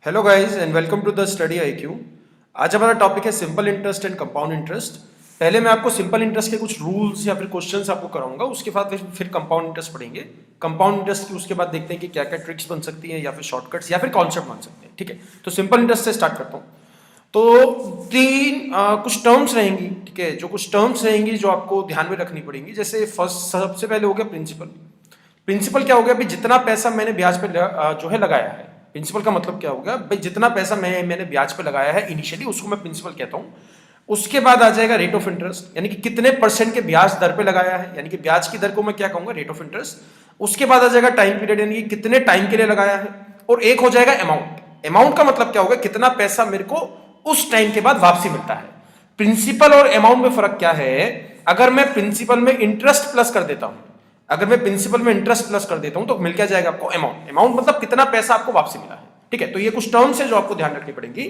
Hello guys and welcome to the study IQ. आज हमारा topic है simple interest and compound interest. पहले मैं आपको सिंपल इंटरेस्ट के कुछ रूल्स या फिर क्वेश्चंस आपको कराऊंगा, उसके बाद फिर कंपाउंड इंटरेस्ट पढ़ेंगे। कंपाउंड इंटरेस्ट की उसके बाद देखते हैं कि क्या क्या ट्रिक्स बन सकती हैं या फिर शॉर्टकट्स या फिर कॉन्सेप्ट बन सकते हैं। ठीक है, तो सिंपल इंटरेस्ट से स्टार्ट करता हूँ। तो कुछ टर्म्स रहेंगी, ठीक है, जो कुछ टर्म्स रहेंगी जो आपको ध्यान में रखनी पड़ेंगी। जैसे फर्स्ट सबसे पहले हो गया प्रिंसिपल। प्रिंसिपल क्या हो गया? भाई जितना पैसा मैंने ब्याज पे जो है लगाया है। प्रिंसिपल का मतलब क्या होगा? भाई जितना पैसा मैंने ब्याज पे लगाया है इनिशियली, उसको मैं प्रिंसिपल कहता हूँ। उसके बाद आ जाएगा रेट ऑफ इंटरेस्ट, यानी कि कितने परसेंट के ब्याज दर पे लगाया है, यानी कि ब्याज की दर को मैं क्या कहूंगा? Rate of interest. उसके बाद आ जाएगा टाइम पीरियड, यानी कि कितने टाइम के लिए लगाया है। और एक हो जाएगा अमाउंट। अमाउंट का मतलब क्या होगा? कितना पैसा मेरे को उस टाइम के बाद वापसी मिलता है। प्रिंसिपल और अमाउंट में फर्क क्या है? अगर मैं प्रिंसिपल में इंटरेस्ट प्लस कर देता हूं, अगर मैं प्रिंसिपल में इंटरेस्ट प्लस कर देता हूं तो मिल क्या जाएगा आपको? अमाउंट। अमाउंट मतलब कितना पैसा आपको वापसी मिला है। ठीक है, तो ये कुछ टर्म्स है जो आपको ध्यान रखनी पड़ेगी।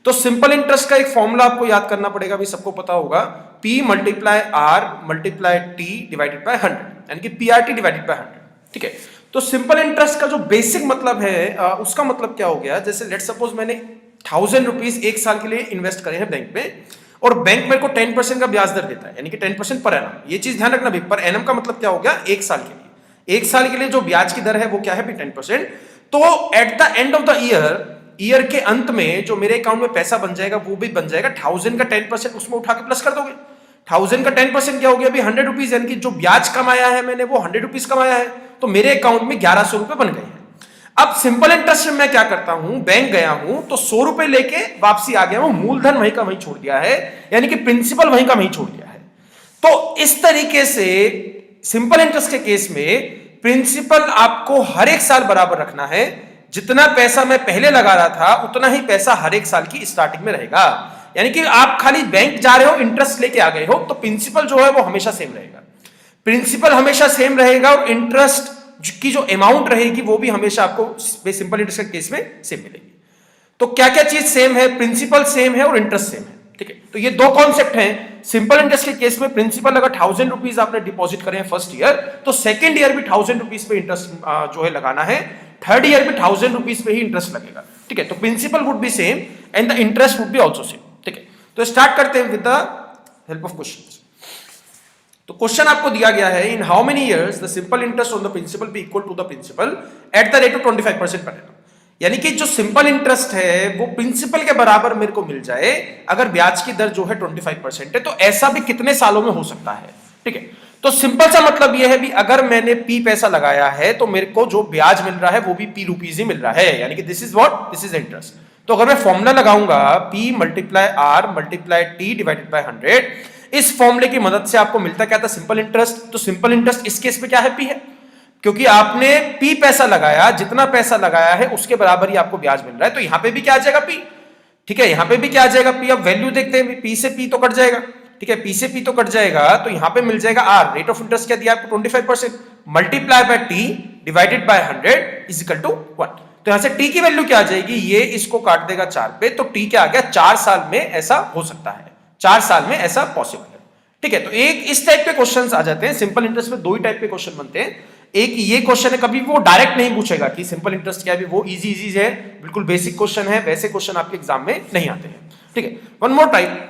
तो सिंपल इंटरेस्ट का एक फॉर्मूला आपको याद करना पड़ेगा, भी सबको पता होगा, P multiply R multiply T divided by 100, यानी कि PRT डिवाइडेड बाय 100। ठीक है, तो सिंपल इंटरेस्ट का जो बेसिक मतलब है उसका मतलब क्या हो गया? जैसे लेट सपोज मैंने 1000 रुपीज एक साल के लिए इन्वेस्ट करे हैं बैंक में, और बैंक मेरे को 10% का ब्याज दर देता है, यानी कि 10% पर एनम। ये चीज ध्यान रखना भी, पर एनम का मतलब क्या हो गया? एक साल के लिए। एक साल के लिए जो ब्याज की दर है वो क्या है? 10%। तो at the end of the year के अंत में जो मेरे अकाउंट में पैसा बन जाएगा वो भी बन जाएगा 1000 का 10%, उसमें उठा के प्लस कर दोगे। 1000 का 10% क्या हो गया? अभी 100 रुपीज, यानी कि जो ब्याज कमाया है मैंने वो 100 रुपीज कमाया है, तो मेरे अकाउंट में 1100 रुपए बन गए हैं। अब सिंपल इंटरेस्ट में मैं क्या करता हूं? बैंक गया हूं तो 100 रुपए लेके वापसी आ गया हूं, मूलधन वहीं का वहीं छोड़ दिया है, यानी कि प्रिंसिपल वहीं का वहीं छोड़ दिया है। तो इस तरीके से सिंपल इंटरेस्ट के केस में प्रिंसिपल आपको हर एक साल बराबर रखना है। जितना पैसा मैं पहले लगा रहा था उतना ही पैसा हर एक साल की स्टार्टिंग में रहेगा। यानी कि आप खाली बैंक जा रहे हो, इंटरेस्ट लेके आ गए हो, तो प्रिंसिपल जो है वो हमेशा सेम रहेगा। प्रिंसिपल हमेशा सेम रहेगा और इंटरेस्ट की जो अमाउंट रहेगी वो भी हमेशा आपको सिंपल इंटरेस्ट के केस में सेम मिलेगी। तो क्या क्या चीज सेम है? प्रिंसिपल सेम है और इंटरेस्ट सेम है। ठीक है, तो ये दो कॉन्सेप्ट हैं। सिंपल इंटरेस्ट के केस में प्रिंसिपल अगर 1000 रुपीज आपने डिपॉजिट करें फर्स्ट ईयर, तो सेकंड ईयर भी 1000 रुपीज पे इंटरेस्ट जो है लगाना है, थर्ड ईयर भी 1000 रुपीज पे ही इंटरेस्ट लगेगा। ठीक है, तो principal would be same and the interest would be also same. ठीक है, तो स्टार्ट करते हैं with the help of question. तो क्वेश्चन आपको दिया गया है, in how many years the simple interest on the principal be equal to the principal at the rate of 25% per annum. यानी कि जो सिंपल इंटरेस्ट है वो प्रिंसिपल के बराबर मेरे को मिल जाए अगर ब्याज की दर जो है 25% है, तो ऐसा भी कितने सालों में हो सकता है? ठीक है, तो सिंपल सा मतलब यह है भी, अगर मैंने P पैसा लगाया है तो मेरे को जो ब्याज मिल रहा है वो भी P रुपीज ही मिल रहा है, यानी कि this is what? This is interest. तो अगर मैं फॉर्मूला लगाऊंगा P multiply R multiply T divided by 100, इस फॉर्मूले की मदद से आपको मिलता क्या था? Simple interest. तो सिंपल इंटरेस्ट इस केस में क्या है? P है, क्योंकि आपने P पैसा लगाया, जितना पैसा लगाया है उसके बराबर ही आपको ब्याज मिल रहा है, तो यहां पे भी क्या आ जाएगा? P। ठीक है, यहां पे भी क्या आ जाएगा? P। अब वैल्यू देखते हैं, P से P तो कट जाएगा। ठीक है, P से P तो कट जाएगा, तो यहां पे मिल जाएगा R। रेट ऑफ इंटरेस्ट क्या दिया आपको? 25%, multiply by T divided by 100 is equal to 1। तो यहां से T की वैल्यू क्या आ जाएगी? ये इसको काट देगा 4 पे, तो T क्या आ गया? 4 साल में ऐसा हो सकता है, 4 साल में ऐसा पॉसिबल है। ठीक है, तो एक इस टाइप के क्वेश्चंस आ जाते हैं। सिंपल इंटरेस्ट में दो ही टाइप के क्वेश्चन बनते हैं। एक ये क्वेश्चन है, कभी वो डायरेक्ट नहीं पूछेगा कि सिंपल इंटरेस्ट क्या है, वो इजी इजी है, बिल्कुल बेसिक क्वेश्चन है, वैसे क्वेश्चन आपके एग्जाम में नहीं आते हैं। ठीक है, वन मोर टाइप।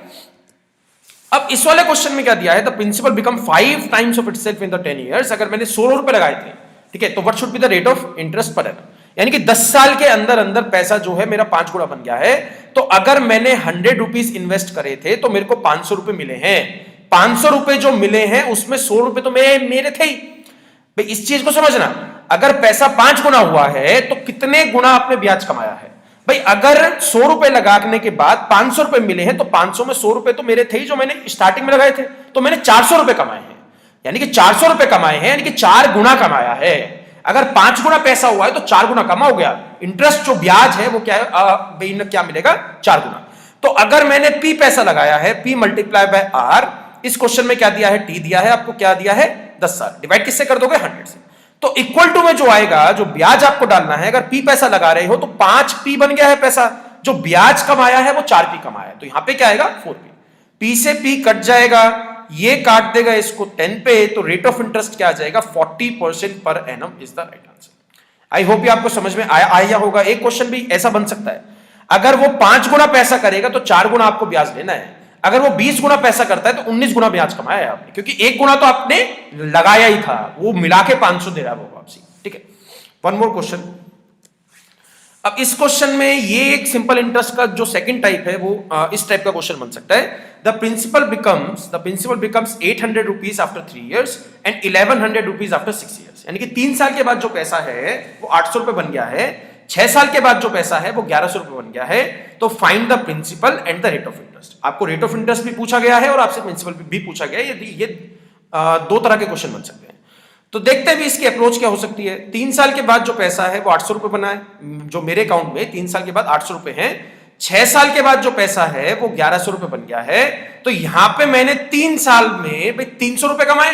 अब इस वाले क्वेश्चन में क्या दिया है? The principal become 5 times of itself in the 10 years. अगर मैंने 100 रुपए लगाए थे, ठीक है, तो what should be the rate of interest per annum? यानी कि 10 साल के अंदर अंदर पैसा जो है मेरा 5 गुना बन गया है। तो अगर मैंने 100 रुपीज इन्वेस्ट करे थे तो मेरे को 500 रुपए मिले हैं। 500 रुपए जो मिले हैं उसमें 100 रुपए तो मेरे थे ही। भाई इस चीज को समझना, अगर पैसा 5 गुना हुआ है तो कितने गुना आपने ब्याज कमाया है? भाई अगर 100 रुपए लगाने के बाद 500 रुपए मिले हैं तो 500 में 100 रुपए तो मेरे थे ही जो मैंने स्टार्टिंग में लगाए थे, तो मैंने 400 रुपए कमाए हैं, यानी कि 400 रुपए कमाए हैं, यानी कि 4 गुना कमाया है। अगर 5 गुना पैसा हुआ है तो 4 गुना कमा हो गया। इंटरेस्ट जो ब्याज है वो क्या है? क्या मिलेगा? 4 गुना। तो अगर मैंने P पैसा लगाया है, P मल्टीप्लाई बाय R, इस क्वेश्चन में क्या दिया है? T दिया है आपको, क्या दिया है? 10 साल। डिवाइड किससे कर दोगे? 100 से। तो इक्वल टू में जो आएगा, जो ब्याज आपको डालना है, अगर P पैसा लगा रहे हो तो 5P बन गया है पैसा, जो ब्याज कमाया है वो 4P कमाया है, तो यहां पे क्या आएगा? 4P। P से P कट जाएगा, ये काट देगा इसको 10 पे, तो रेट ऑफ इंटरेस्ट क्या आ जाएगा? 40% per annum is the right answer. I hope ये आपको समझ में आया होगा। एक क्वेश्चन भी ऐसा बन सकता है अगर वो 5 गुना पैसा करेगा तो 4 गुना आपको ब्याज लेना है। अगर वो 20 गुना पैसा करता है तो 19 गुना ब्याज कमाया है आपने, क्योंकि 1 गुना तो आपने लगाया ही था, वो मिला के 500 दे रहा है वो वापसी। ठीक है, वन मोर क्वेश्चन। अब इस क्वेश्चन में ये एक सिंपल इंटरेस्ट का जो सेकंड टाइप है वो इस टाइप का क्वेश्चन बन सकता है। The principal becomes 800 rupees after 3 years and 1100 rupees after 6 years। यानी कि 3 साल के बाद जो पैसा है वो 800 रुपए बन गया है, 6 साल के बाद जो पैसा है वो 1100 रुपए बन गया है। तो find the principal and the rate of interest. आपको रेट ऑफ इंटरेस्ट भी पूछा गया है और आपसे प्रिंसिपल भी पूछा गया है। ये 2 तरह के क्वेश्चन बन सकते हैं। तो देखते हैं भी इसकी अप्रोच क्या हो सकती है। 3 साल के बाद जो पैसा है वो 800 रुपए बना है, जो मेरे अकाउंट में 3 साल के बाद 800 रुपए है। 6 साल के बाद जो पैसा है वो 1100 रुपए बन गया है। तो यहां पे मैंने 3 साल में भाई 300 रुपए कमाए।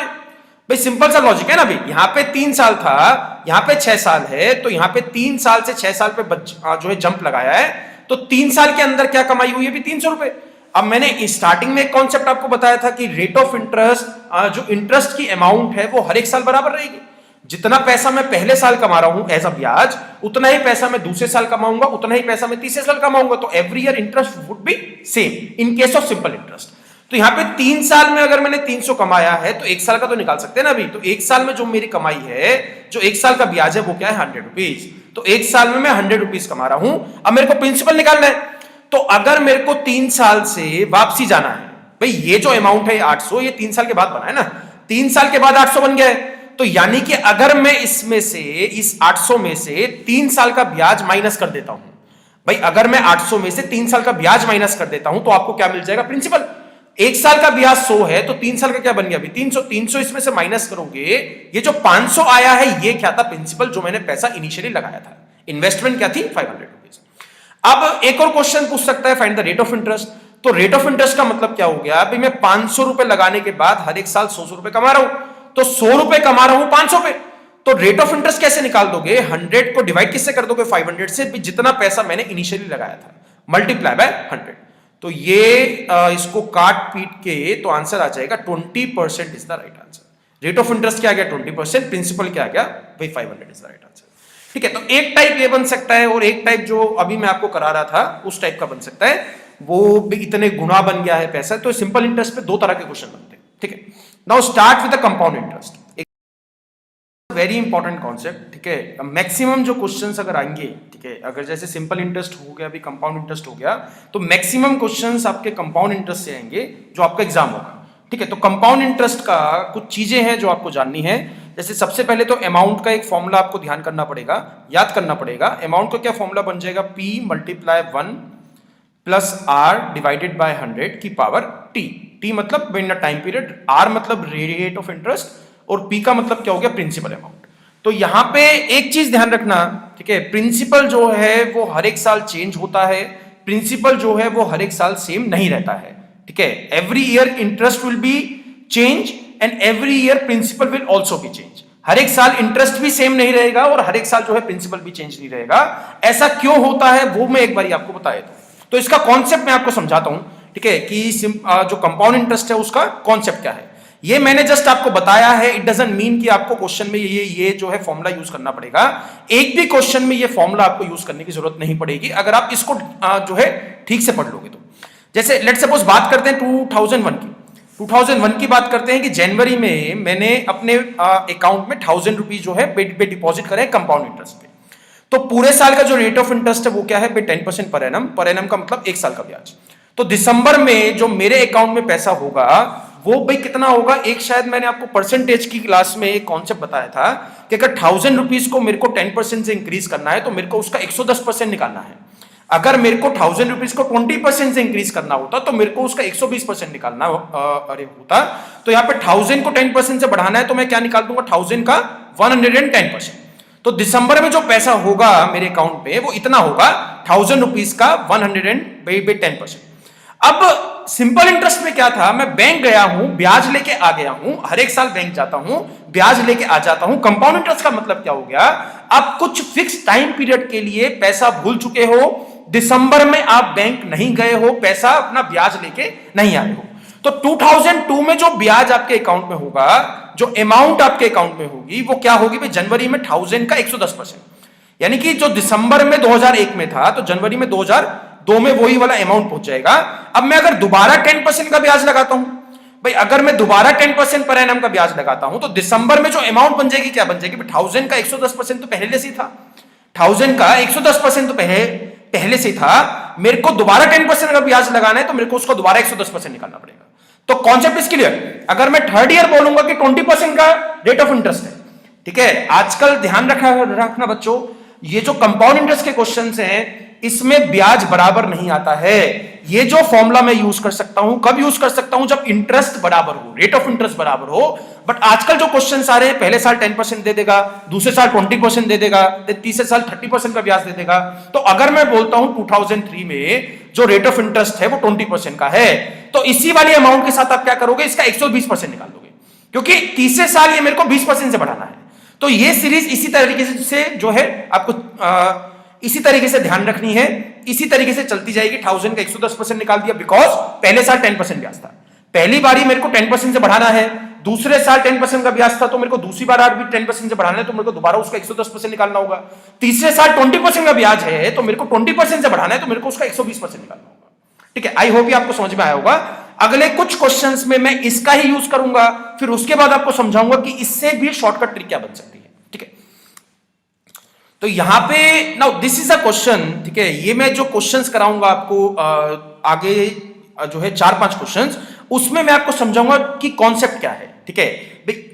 भाई सिंपल सा लॉजिक है ना भाई, यहां पे 3 साल था, यहां पे 6 साल है, तो यहां पे 3 साल से 6 साल पे जो है जंप लगाया है। तो 3 साल के अंदर क्या कमाई हुई है भी 300 रुपए। अब मैंने स्टार्टिंग में एक कॉन्सेप्ट आपको बताया था कि रेट ऑफ इंटरेस्ट, जो इंटरेस्ट की अमाउंट है वो हर एक साल बराबर रहेगी। जितना पैसा मैं पहले साल कमा रहा हूं एज अ ब्याज, उतना ही पैसा मैं दूसरे साल कमाऊंगा, उतना ही पैसा मैं तीसरे साल कमाऊंगा। तो every year interest would be same in case of simple interest. तो यहां पे 3 साल में अगर मैंने 300 कमाया है तो 1 साल का तो निकाल सकते हैं ना अभी। तो 1 साल में जो मेरी कमाई है, जो 1 साल का ब्याज है वो क्या है 100 रुपीज। तो 1 साल में मैं 100 रुपीज कमा रहा हूं। अब मेरे को प्रिंसिपल निकालना है। तो अगर मेरे को 3 साल से वापसी जाना है, भाई ये जो अमाउंट है 800, ये 3 साल के बाद बना है ना, 3 साल के बाद 800 बन गया है। तो यानी कि अगर मैं इसमें से, इस 800 में से 3 साल का ब्याज माइनस कर देता हूं, भाई अगर मैं 800 में से 3 साल का ब्याज माइनस कर देता हूं तो आपको क्या मिल जाएगा प्रिंसिपल। 1 साल का ब्याज 100 है तो 3 साल का क्या बन गया अभी 300। 300 इसमें से माइनस करोगे, ये जो 500 आया है ये क्या था प्रिंसिपल, जो मैंने पैसा इनिशियली लगाया था। इन्वेस्टमेंट क्या थी 500 रुपीज। अब एक और क्वेश्चन पूछ सकता है find the rate of interest. तो रेट ऑफ इंटरेस्ट का मतलब क्या हो गया, अभी मैं 500 रुपए लगाने के बाद हर एक साल 100 रुपए कमा रहा हूं, तो 100 रुपए कमा रहा हूं 500 पे। तो रेट ऑफ इंटरेस्ट कैसे निकाल दोगे, 100 को डिवाइड किससे कर दोगे 500 से, जितना पैसा मैंने इनिशियली लगाया था मल्टीप्लाई बाय 100। तो ये इसको काट पीट के तो आंसर आ जाएगा 20% is the right answer. Rate of interest क्या आ गया 20%, प्रिंसिपल क्या आ गया भाई 500 इज द राइट आंसर। ठीक है, तो एक टाइप ये बन सकता है और एक टाइप जो अभी मैं आपको करा रहा था उस टाइप का बन सकता है, वो भी इतने गुना बन गया है पैसा। तो सिंपल इंटरेस्ट पे 2 तरह के क्वेश्चन बनते हैं। ठीक है, now start with the compound interest. Very important concept. ठीक है, मैक्सिमम जो क्वेश्चंस अगर आएंगे, ठीक है, अगर जैसे सिंपल इंटरेस्ट हो गया, अभी कंपाउंड इंटरेस्ट हो गया, तो मैक्सिमम क्वेश्चंस आपके कंपाउंड इंटरेस्ट से आएंगे जो आपका एग्जाम होगा। ठीक है, तो कंपाउंड इंटरेस्ट का कुछ चीजें हैं जो आपको जाननी है। जैसे सबसे पहले तो अमाउंट का एक फॉर्मूला आपको ध्यान करना पड़ेगा, याद करना पड़ेगा। अमाउंट का क्या फॉर्मूला बन जाएगा, P multiply 1 plus R divided by 100 की पावर T। T मतलब इन टाइम पीरियड, R मतलब रेट ऑफ इंटरेस्ट और P का मतलब क्या हो गया प्रिंसिपल अमाउंट। तो यहां पे एक चीज ध्यान रखना, ठीक है, प्रिंसिपल जो है वो हर एक साल चेंज होता है, प्रिंसिपल जो है वो हर एक साल सेम नहीं रहता है। ठीक है, every year interest will be change and every year principal will also be change. हर एक साल इंटरेस्ट भी सेम नहीं रहेगा और हर एक साल जो है प्रिंसिपल भी चेंज नहीं रहेगा। ऐसा क्यों होता है वो मैं एक बार आपको बता देता हूं। तो इसका कॉन्सेप्ट मैं आपको समझाता हूं, ठीक है, कि जो कंपाउंड इंटरेस्ट है उसका कॉन्सेप्ट क्या है। ये मैंने जस्ट आपको बताया है, इट डजंट मीन कि आपको क्वेश्चन में ये जो है फॉर्मूला यूज करना पड़ेगा। एक भी क्वेश्चन में ये फॉर्मूला आपको यूज करने की जरूरत नहीं पड़ेगी अगर आप इसको जो है ठीक से पढ़ लोगे तो। जैसे लेट्स सपोज बात करते हैं 2001 की बात करते हैं कि जनवरी में मैंने अपने अकाउंट में 1000 रुपीज जो है पे डिपॉजिट करें कंपाउंड इंटरेस्ट पे। तो पूरे साल का जो रेट ऑफ इंटरेस्ट है वो क्या है 10% पर एनम का मतलब 1 साल का ब्याज। तो दिसंबर में जो मेरे अकाउंट में पैसा होगा वो भाई कितना होगा, एक शायद मैंने आपको परसेंटेज की क्लास में एक कॉन्सेप्ट बताया था कि अगर 1000 रुपीज को मेरे को 10% से इंक्रीज करना है तो मेरे को उसका 110% निकालना है। अगर मेरे को 1000 रुपीज को 20% से इंक्रीज करना होता तो मेरे को उसका 120% निकालना होता। तो यहाँ पे 1000 को 10% से बढ़ाना है तो मैं क्या निकाल दूंगा 1000 का 110%। तो दिसंबर में जो पैसा होगा मेरे अकाउंट पे वो इतना होगा 1000 रुपीज का 110%। अब सिंपल इंटरेस्ट में क्या था, मैं बैंक गया हूं, ब्याज लेके आ गया हूं, हर एक साल बैंक जाता हूं, ब्याज लेके आ जाता हूं। कंपाउंड इंटरेस्ट का मतलब क्या हो गया, आप कुछ फिक्स टाइम पीरियड के लिए पैसा भूल चुके हो, दिसंबर में आप बैंक नहीं गए हो, पैसा अपना ब्याज लेके नहीं आए हो। तो 2002 में जो ब्याज आपके अकाउंट में होगा, जो अमाउंट आपके अकाउंट में होगी वो क्या होगी भाई, जनवरी में 1000 का 110%, यानी कि जो दिसंबर में 2001 में था तो जनवरी में 2000 दो में वही वाला अमाउंट पहुंच जाएगा। अब मैं अगर दोबारा 10% का ब्याज लगाता हूं, भाई अगर मैं दोबारा 10% पर एनम का ब्याज लगाता हूं तो दिसंबर में जो अमाउंट बन जाएगी क्या बन जाएगी, 1000 का 110% तो पहले से था, 1000 का 110% तो पहले से था, मेरे को दोबारा 10% का ब्याज लगाना है तो मेरे को उसको दोबारा 110% निकालना पड़ेगा। तो कॉन्सेप्ट इज क्लियर। अगर मैं थर्ड ईयर बोलूंगा कि 20% का रेट ऑफ इंटरेस्ट है, ठीक है, आजकल ध्यान रखना बच्चों, ये जो कंपाउंड इंटरेस्ट के क्वेश्चंस हैं इसमें ब्याज बराबर नहीं आता है। ये जो फॉर्मूला मैं यूज कर सकता हूं, कब यूज कर सकता हूं, जब इंटरेस्ट बराबर हो, रेट ऑफ इंटरेस्ट बराबर हो। बट आजकल जो क्वेश्चंस आ रहे हैं, पहले साल 10% दे देगा, दूसरे साल 20% दे देगा, तीसरे साल 30% का ब्याज दे देगा। तो अगर मैं बोलता हूं 2003 में जो रेट ऑफ इंटरेस्ट है वो 20% का है, तो इसी वाली अमाउंट के साथ आप क्या करोगे, इसका 120% निकाल दोगे, क्योंकि तीसरे साल ये मेरे को 20% से बढ़ाना है। तो ये सीरीज इसी तरीके से जो है आपको इसी तरीके से ध्यान रखनी है, इसी तरीके से चलती जाएगी। 1000 का 110% निकाल दिया, बिकॉज पहले साल 10% ब्याज था, पहली बारी मेरे को 10% से बढ़ाना है, दूसरे साल 10% का ब्याज था तो मेरे को दूसरी बार भी 10% से बढ़ाना है, तो मेरे को दोबारा उसका 110% निकालना होगा। तीसरे साल 20% का ब्याज है तो मेरे को 20% से बढ़ाना है तो मेरे को उसका 120% निकालना होगा। ठीक है, आई होप ये आपको समझ में आया होगा। अगले कुछ क्वेश्चंस में मैं इसका ही यूज करूंगा, फिर उसके बाद आपको समझाऊंगा कि इससे भी शॉर्टकट ट्रिक क्या बन सकती है। ठीक है, तो यहां पे now this is a question, ठीक है, ये मैं जो क्वेश्चंस कराऊंगा आपको आगे जो है 4-5 क्वेश्चंस, उसमें मैं आपको समझाऊंगा कि कॉन्सेप्ट क्या है। ठीक है,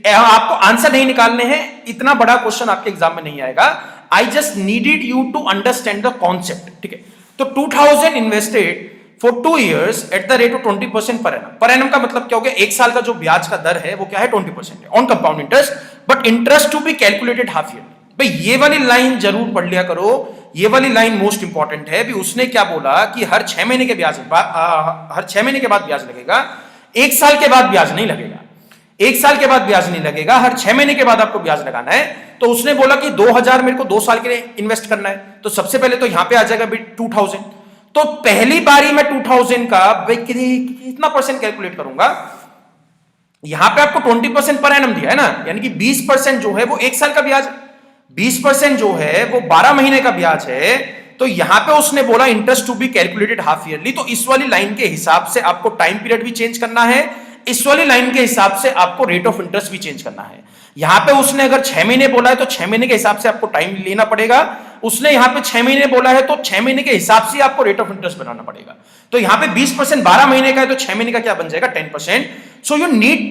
आपको आंसर नहीं निकालने हैं, इतना बड़ा क्वेश्चन आपके एग्जाम में नहीं आएगा। I just needed you to understand the concept. ठीक है, तो 2000 invested for 2 years at the rate of 20% per annum. Per annum का मतलब क्या हो गया, एक साल का जो ब्याज का दर है वो क्या है, 20% है on compound interest, but interest to be calculated half year. भाई ये वाली लाइन जरूर पढ़ लिया करो, ये वाली लाइन मोस्ट इंपॉर्टेंट है। भी उसने क्या बोला कि हर 6 महीने के ब्याज हर 6 महीने के बाद ब्याज लगेगा, एक साल के बाद ब्याज नहीं लगेगा, एक साल के बाद ब्याज नहीं लगेगा, हर 6 महीने के बाद आपको ब्याज लगाना है। तो उसने बोला कि 2000 मेरे को 2 साल के लिए इन्वेस्ट करना है, तो सबसे पहले तो यहां पे आ जाएगा 2000। तो पहली बारी मैं 2000 का कितना परसेंट कैलकुलेट करूंगा, यहां पे आपको 20% पर एनम दिया है ना, यानी कि 20% जो है वो एक साल का ब्याज है, 20% जो है वो 12 महीने का ब्याज है। तो यहां पे उसने बोला interest to be calculated half yearly, तो इस वाली लाइन के हिसाब से आपको टाइम पीरियड भी चेंज करना है, इस वाली लाइन के हिसाब से आपको रेट ऑफ इंटरेस्ट भी चेंज करना है। यहां पे उसने अगर 6 महीने बोला है तो 6 महीने के हिसाब से आपको टाइम लेना पड़ेगा, उसने यहां पे 6 महीने बोला है तो 6 महीने के हिसाब से आपको रेट ऑफ इंटरेस्ट बनाना पड़ेगा। तो यहां पे 20% 12 महीने का है तो 6 महीने का क्या बन जाएगा, 10%। So you need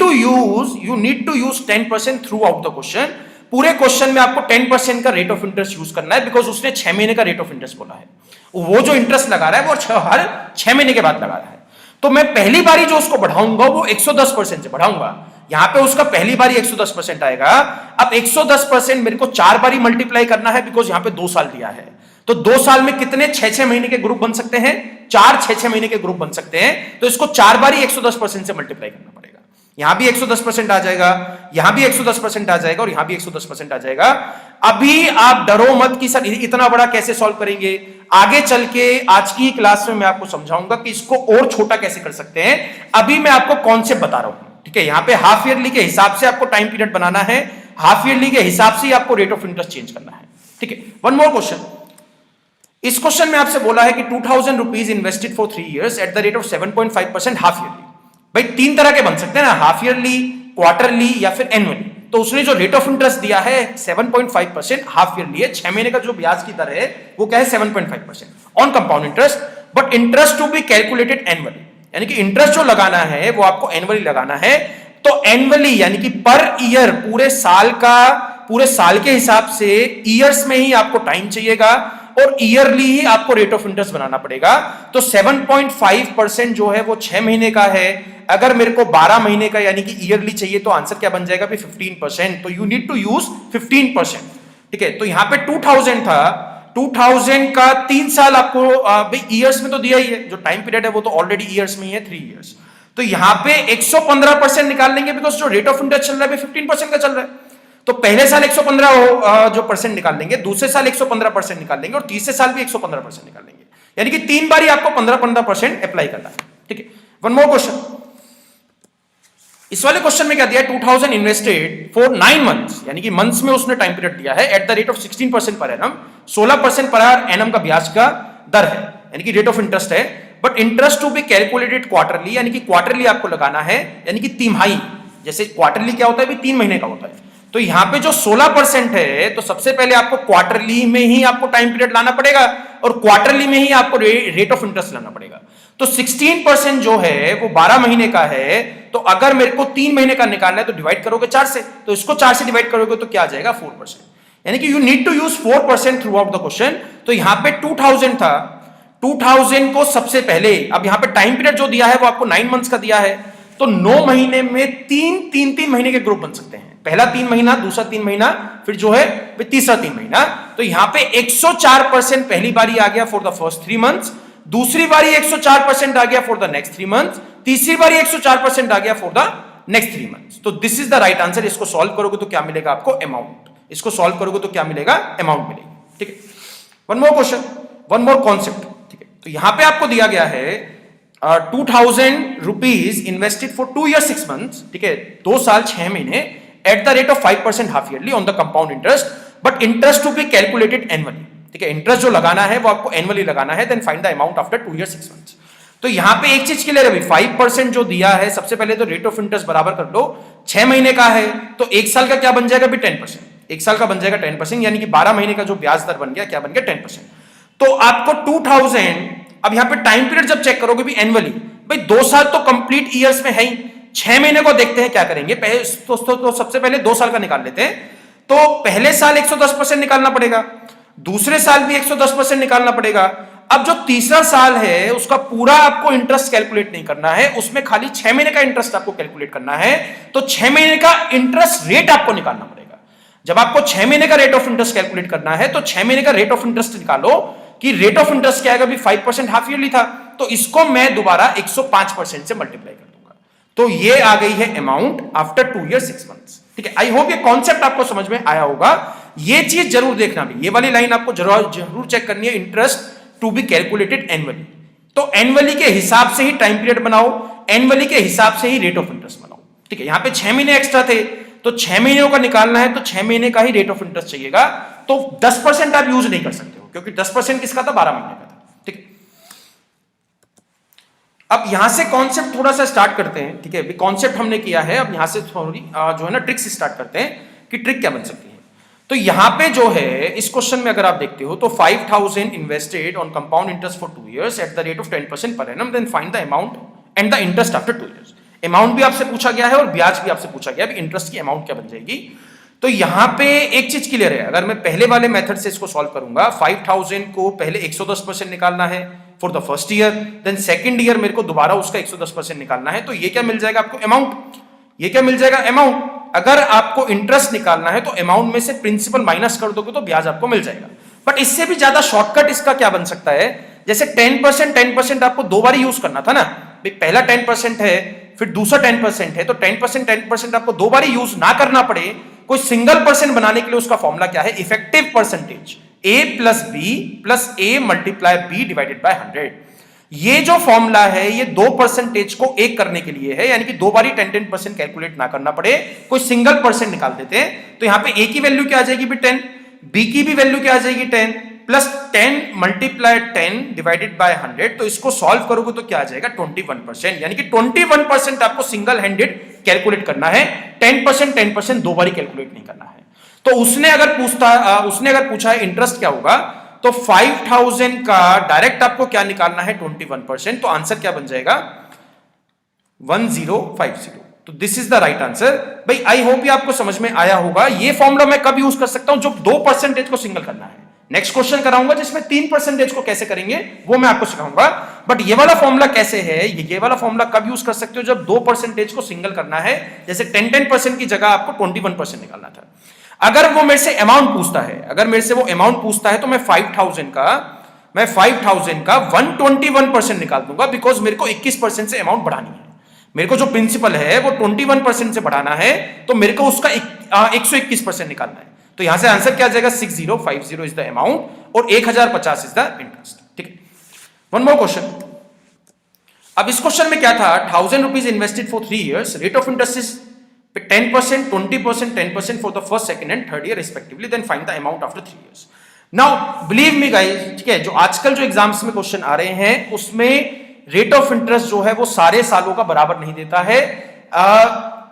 to use 10% throughout the question. पूरे क्वेश्चन में आपको 10% का रेट ऑफ इंटरेस्ट यूज करना है, बिकॉज उसने 6 महीने का रेट ऑफ इंटरेस्ट बोला है। वो जो इंटरेस्ट लगा रहा है वो हर 6 महीने के बाद लगा रहा है। तो मैं पहली बारी जो उसको बढ़ाऊंगा वो 110% से बढ़ाऊंगा, यहां पे उसका पहली बारी 110% आएगा। अब 110% मेरे को 4 बारी मल्टीप्लाई करना है, बिकॉज यहां पे 2 साल दिया है। तो 2 साल में कितने 6-6 महीने के ग्रुप बन सकते हैं, 4 6-6 महीने के ग्रुप बन सकते हैं। तो इसको 4 बारी 110% से मल्टीप्लाई करना पड़ेगा। यहां भी 110% आ जाएगा, यहां भी 110% आ जाएगा और यहां भी 110% आ जाएगा। अभी आप डरो मत कि सर इतना बड़ा कैसे सॉल्व करेंगे, आगे चल के आज की क्लास में मैं आपको समझाऊंगा कि इसको और छोटा कैसे कर सकते हैं। अभी मैं आपको कॉन्सेप्ट बता रहा हूं। ठीक है, यहां पे हाफ ईयरली के हिसाब से आपको टाइम पीरियड बनाना है, हाफ ईयरली के हिसाब से आपको रेट ऑफ इंटरेस्ट चेंज करना है। ठीक है, वन मोर क्वेश्चन। इस क्वेश्चन में आपसे बोला है कि 2000 rupees invested for 3 years at the rate of 7.5% half yearly. भाई 3 तरह के बन सकते हैं ना, हाफ ईयरली, क्वार्टरली या फिर एनुअली। तो उसने जो रेट ऑफ इंटरेस्ट दिया है 7.5% हाफ ईयरली है, 6 महीने का जो ब्याज की दर है वो क्या है 7.5% on compound interest, but interest to be calculated annually, यानी कि इंटरेस्ट जो लगाना है वो आपको एनुअली लगाना है। तो एनुअली यानी कि पर ईयर, पूरे साल के हिसाब से ईयर्स में ही आपको टाइम चाहिएगा और ईयरली ही आपको रेट ऑफ इंटरेस्ट बनाना पड़ेगा। तो 7.5% जो है वो 6 महीने का है, अगर मेरे को 12 महीने का यानी कि ईयरली चाहिए तो आंसर क्या बन जाएगा, 15%। तो यू नीड टू यूज 15%। ठीक है, तो यहां पे 2000 था, 2000 का 3 साल आपको भाई ईयर्स में तो दिया ही है, जो टाइम पीरियड है वो तो ऑलरेडी ईयर्स में ही है, 3 years। तो यहां पे 115% निकाल लेंगे, बिकॉज जो रेट ऑफ इंटरेस्ट चल रहा है 15% का चल रहा है। तो पहले साल 115 जो परसेंट निकाल लेंगे, दूसरे साल 115% निकाल लेंगे और तीसरे साल भी 115% निकाल लेंगे, यानी कि 3 बारी आपको 15% अप्लाई करना है। ठीक है, वन मोर क्वेश्चन। इस वाले क्वेश्चन में क्या दिया, 2000 इन्वेस्टेड फॉर 9 months, यानी कि मंथ्स में उसने टाइम पीरियड दिया है, eight the rate of 16% per annum, 16% per annum का ब्याज का दर है। यानी कि रेट ऑफ इंटरेस्ट है, but interest to be calculated quarterly, यानी कि क्वार्टरली आपको लगाना है, यानी कि तिमाही। जैसे क्वार्टरली क्या होता है, 3 महीने का होता है। तो यहां पे जो 16% है, तो सबसे पहले आपको क्वार्टरली में ही आपको टाइम पीरियड लाना पड़ेगा और क्वार्टरली में ही आपको रेट ऑफ इंटरेस्ट लाना पड़ेगा। तो 16% जो है वो 12 महीने का है, तो अगर मेरे को 3 महीने का निकालना है तो डिवाइड करोगे 4 से, तो इसको 4 से डिवाइड करोगे तो क्या आ जाएगा 4%, यानी कि you need to use 4% throughout the question. तो यहां पे 2000 था, 2000 को सबसे पहले, अब यहां पे टाइम पीरियड जो दिया है वो आपको 9 मंथ्स का दिया है, तो 9 महीने में 3 महीने के ग्रुप बन सकते हैं। पहला 3 महीना, दूसरा 3 महीना, फिर जो है तीसरा 3 महीना। तो यहां पे 104% पहली बारी आ गया फॉर द फर्स्ट 3 मंथ्स, दूसरी बारी 104% आ गया फॉर द नेक्स्ट 3 मंथ्स, तीसरी बारी 104% आ गया फॉर द नेक्स्ट 3 मंथ्स। तो this is the right answer. इसको सॉल्व करोगे तो क्या मिलेगा आपको, अमाउंट। इसको सॉल्व करोगे तो क्या मिलेगा, अमाउंट मिलेगी। ठीक है, one more question, one more concept. ठीक है, तो यहां पे आपको दिया गया है 2000 rupees invested for 2 years 6 months, ठीक है, 2 साल 6 महीने, at the rate of 5% half yearly on the compound interest, but interest to be calculated annually. ठीक है, इंटरेस्ट जो लगाना है वो आपको एनुअली लगाना है, then find the amount after 2 years 6 months। तो यहां पे एक चीज क्लियर है भाई, 5% जो दिया है, सबसे पहले तो रेट ऑफ इंटरेस्ट बराबर कर लो, 6 महीने का है तो 1 साल का क्या बन जाएगा भी 10%, 1 साल का बन जाएगा 10%, यानी कि 12 महीने का जो ब्याज दर बन गया क्या बन गया 10%। तो आपको 2000, अब यहां पे टाइम पीरियड जब चेक करोगे भी एनुअली, भाई 2 साल तो कंप्लीट ईयर्स में है ही, 6 महीने को देखते हैं क्या करेंगे। तो सबसे पहले 2 साल का निकाल लेते हैं। तो पहले साल 110% निकालना पड़ेगा, दूसरे साल भी 110% निकालना पड़ेगा। अब जो तीसरा साल है उसका पूरा आपको इंटरेस्ट कैलकुलेट नहीं करना है, उसमें खाली 6 महीने का इंटरेस्ट आपको कैलकुलेट करना है। तो 6 महीने का इंटरेस्ट रेट आपको निकालना पड़ेगा। जब आपको 6 महीने का रेट ऑफ इंटरेस्ट कैलकुलेट करना है तो 6 महीने का रेट ऑफ इंटरेस्ट निकालो कि रेट ऑफ इंटरेस्ट क्या आएगा भी 5% हाफ ईयरली था, तो इसको मैं दोबारा 105% से मल्टीप्लाई कर दूंगा। तो ये आ गई है अमाउंट आफ्टर 2 years 6 months। ठीक है, आई होप ये कॉन्सेप्ट आपको समझ में आया होगा। ये चीज जरूर देखना भी, ये वाली लाइन आपको जरूर चेक करनी है, interest to be calculated annually. तो एनुअली के हिसाब से ही टाइम पीरियड बनाओ, एनुअली के हिसाब से ही रेट ऑफ इंटरेस्ट बनाओ। ठीक है, यहां पे 6 महीने एक्स्ट्रा थे, तो 6 महीनों का निकालना है तो 6 महीने का ही रेट ऑफ इंटरेस्ट चाहिएगा। तो 10% आप यूज नहीं कर सकते हो, क्योंकि 10% किसका था, 12 महीने का था। ठीक है, अब यहां से कॉन्सेप्ट थोड़ा सा स्टार्ट करते हैं। ठीक है, कॉन्सेप्ट हमने किया है, अब यहां से थोड़ी जो है ना ट्रिक्स स्टार्ट करते हैं कि ट्रिक क्या बन सकती है। तो यहां पे जो है इस क्वेश्चन में अगर आप देखते हो तो 5000 invested on compound interest for 2 years at the rate of 10% per annum, then find the amount and the interest after 2 years। Amount भी आपसे पूछा गया है और ब्याज भी आपसे पूछा गया है, इंटरेस्ट की अमाउंट क्या बन जाएगी। तो यहां पे एक चीज क्लियर है, अगर मैं पहले वाले मेथड से इसको सॉल्व करूंगा, 5000 को पहले 110% निकालना है for the first year, then second year मेरे को दोबारा उसका 110% निकालना है। तो ये क्या मिल जाएगा आपको, अमाउंट। ये क्या मिल जाएगा, अमाउंट। अगर आपको इंटरेस्ट निकालना है तो अमाउंट में से प्रिंसिपल माइनस कर दोगे तो ब्याज आपको मिल जाएगा। बट इससे भी ज्यादा शॉर्टकट इसका क्या बन सकता है, जैसे 10% आपको 2 बार यूज करना था ना, पहला 10% है फिर दूसरा 10% है, तो 10% आपको 2 बार यूज ना करना पड़े, कोई सिंगल परसेंट बनाने के लिए उसका फॉर्मूला क्या है, effective percentage a plus B plus A multiply B divided by 100। ये जो फॉर्मूला है ये 2% को एक करने के लिए है, यानी कि 2 बारी 10% कैलकुलेट ना करना पड़े, कोई सिंगल परसेंट निकाल देते हैं। तो यहां पे a की वैल्यू क्या आ जाएगी भी 10, b की भी वैल्यू क्या आ जाएगी 10, प्लस 10 मल्टीप्लाई 10 डिवाइडेड बाय 100। तो इसको सॉल्व करोगे तो क्या आ जाएगा 21%, यानी कि 21% आपको सिंगल हैंडेड कैलकुलेट करना है, 10% 2 बारी कैलकुलेट नहीं करना है। तो उसने अगर पूछा है इंटरेस्ट क्या होगा, तो 5000 का डायरेक्ट आपको क्या निकालना है 21%, तो आंसर क्या बन जाएगा 1050। तो this is the right answer. भाई आई होप ये आपको समझ में आया होगा। ये फॉर्मूला मैं कब यूज कर सकता हूं, जब 2% को सिंगल करना है। नेक्स्ट क्वेश्चन कराऊंगा जिसमें 3% को कैसे करेंगे वो मैं आपको सिखाऊंगा। बट ये वाला फॉर्मूला कैसे है, ये वाला फॉर्मूला कब यूज कर सकते हो, जब 2% को सिंगल करना है। जैसे 10% की जगह आपको 21% निकालना था। अगर वो मेरे से अमाउंट पूछता है, तो मैं 5000 का 121% निकाल दूंगा, बिकॉज मेरे को 21% से अमाउंट बढ़ानी है। मेरे को जो प्रिंसिपल है वो 21% से बढ़ाना है, तो मेरे को उसका 121% निकालना है। तो यहां से आंसर क्या आ जाएगा 6050 इज द अमाउंट और 1050 इज द इंटरेस्ट। ठीक है, वन मोर क्वेश्चन। अब इस क्वेश्चन में क्या था, 1000 rupees invested for 3 years, rate of interest is 10%, 20%, 10% for the first, second and third year respectively, then find the amount after 3 years। Now believe me guys, ठीक है, जो आजकल जो एग्जाम्स में क्वेश्चन आ रहे हैं उसमें रेट ऑफ इंटरेस्ट जो है वो सारे सालों का बराबर नहीं देता है।